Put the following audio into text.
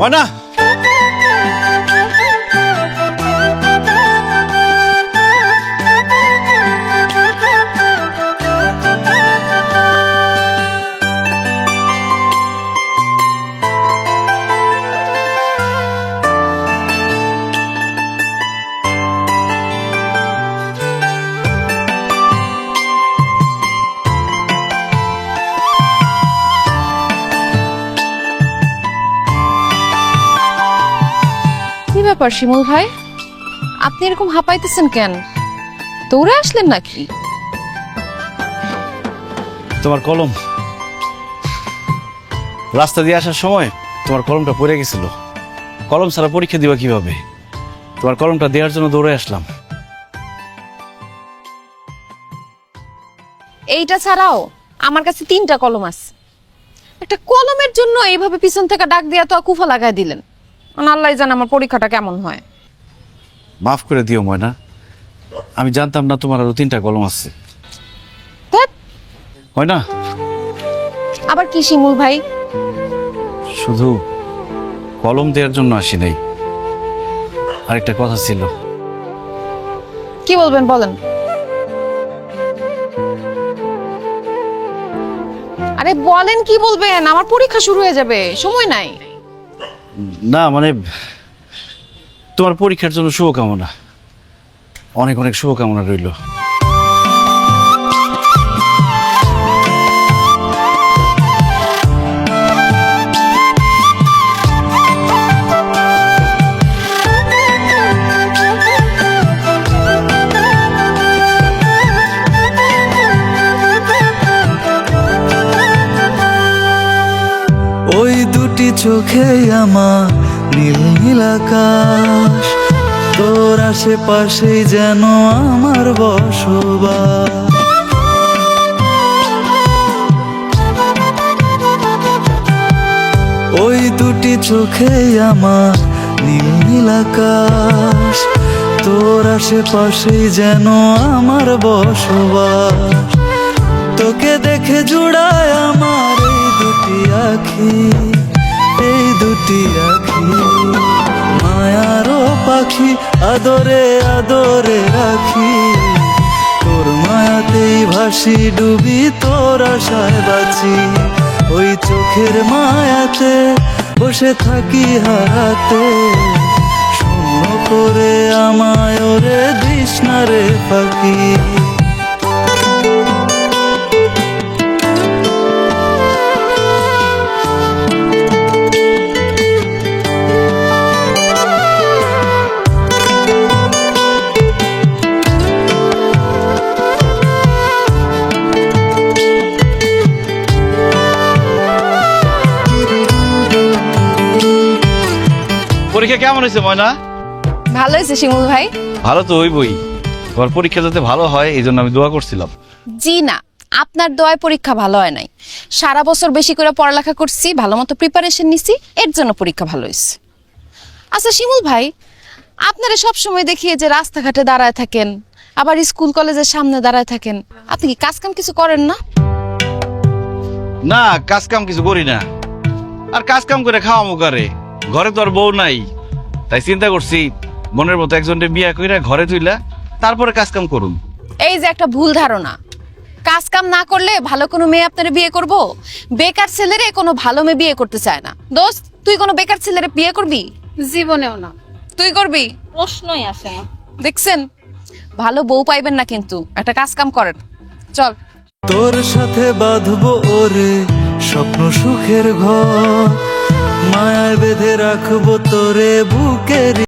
ময়না ব্যাপার শিমুল ভাই, আপনি এরকম হাঁপাইতেছেন কেন? দৌড়ে আসলেন নাকি? তোমার কলম রাস্তা দিয়ে আসার সময় তোমার কলমটা পড়ে গেছিল। কলম ছাড়া পরীক্ষা দিবা কিভাবে? তোমার কলমটা দেওয়ার জন্য দৌড়ে আসলাম। এইটা ছাড়াও আমার কাছে 3টা কলম আছে। একটা কলমের জন্য এইভাবে পিছন থেকে ডাক দিয়া তো কুফা লাগাই দিলেন। আল্লাহ জানে আমার পরীক্ষাটা কেমন হয়। মাফ করে দিও ময়না, আমি জানতাম না তোমার আরো 3টা কলম আছে। ধ্যাৎ, ময়না আবার কি শিমুল ভাই? শুধু কলম দেওয়ার জন্য আসি নাই, আরেকটা কথা ছিল। কি বলবেন বলেন। আরে বলেন কি বলবেন, আমার পরীক্ষা শুরু হয়ে যাবে, সময় নাই। না মানে তোমার পরীক্ষার জন্য শুভকামনা, অনেক অনেক শুভকামনা রইল। ওই দুটি চোখে আমার নীল নীল আকাশ, তোর আশেপাশে যেন আমার বসবাস। ওই দুটি চোখে আমার নীল নীল আকাশ, তোর আশেপাশে যেন আমার বসবাস। তোকে দেখে জুড়ায় আমার এই দুটি আখি, এই দুটি আখি মায়ারও পাখি, আদরে আদরে রাখি। তোর মায়াতেই ভাসি ডুবি, তোর আশায় বাঁচি। ওই চোখের মায়াতে বসে থাকি হারাতে, শূন্য করে আমায় ওরে দিস না রে পাখি। পরীক্ষা কেমন হয়েছে ময়না? ভালো হয়েছে শিমুল ভাই। ভালো তো হইবই, তোমার পরীক্ষা যাতে ভালো হয় এই জন্য আমি দোয়া করছিলাম। জি না, আপনার দোয়ায় পরীক্ষা ভালো হয় নাই। সারা বছর বেশি করে পড়ালেখা করছি, ভালো মতো প্রিপারেশন নিছি, এর জন্য পরীক্ষা ভালো হয়েছে। আচ্ছা শিমুল ভাই, আপনারা সব সময় দেখি যে রাস্তাঘাটে দাঁড়ায় থাকেন, আবার স্কুল কলেজের সামনে দাঁড়ায় থাকেন। আপনি কি কাজ কাম কিছু করেন না? না, কাজ কাম কিছু করি না। আর কাজ কাম করে খাওয়া মুখারে, ঘরে তো আর বউ নাই, তাই চিন্তা করছি মনের মতো একজনকে বিয়ে কইরা ঘরে তুইলা তারপরে কাজ কাম করুন। এই যে একটা ভুল ধারণা, কাজ কাম না করলে ভালো কোনো মেয়ে আপনারা বিয়ে করব? বেকার ছেলেরে কোনো ভালো মেয়ে বিয়ে করতে চায় না। দোস্ত, তুই কোনো বেকার ছেলেরে বিয়ে করবি? জীবনেও না, তুই করবি? প্রশ্নই আসে না। দেখছেন, ভালো বউ পাইবেন না, কিন্তু একটা কাজ কাম করেন। চল তোর সাথে বাঁধবো ওরে স্বপ্ন সুখের ঘর, মায়ায় বেঁধে রাখবো তোরে বুকের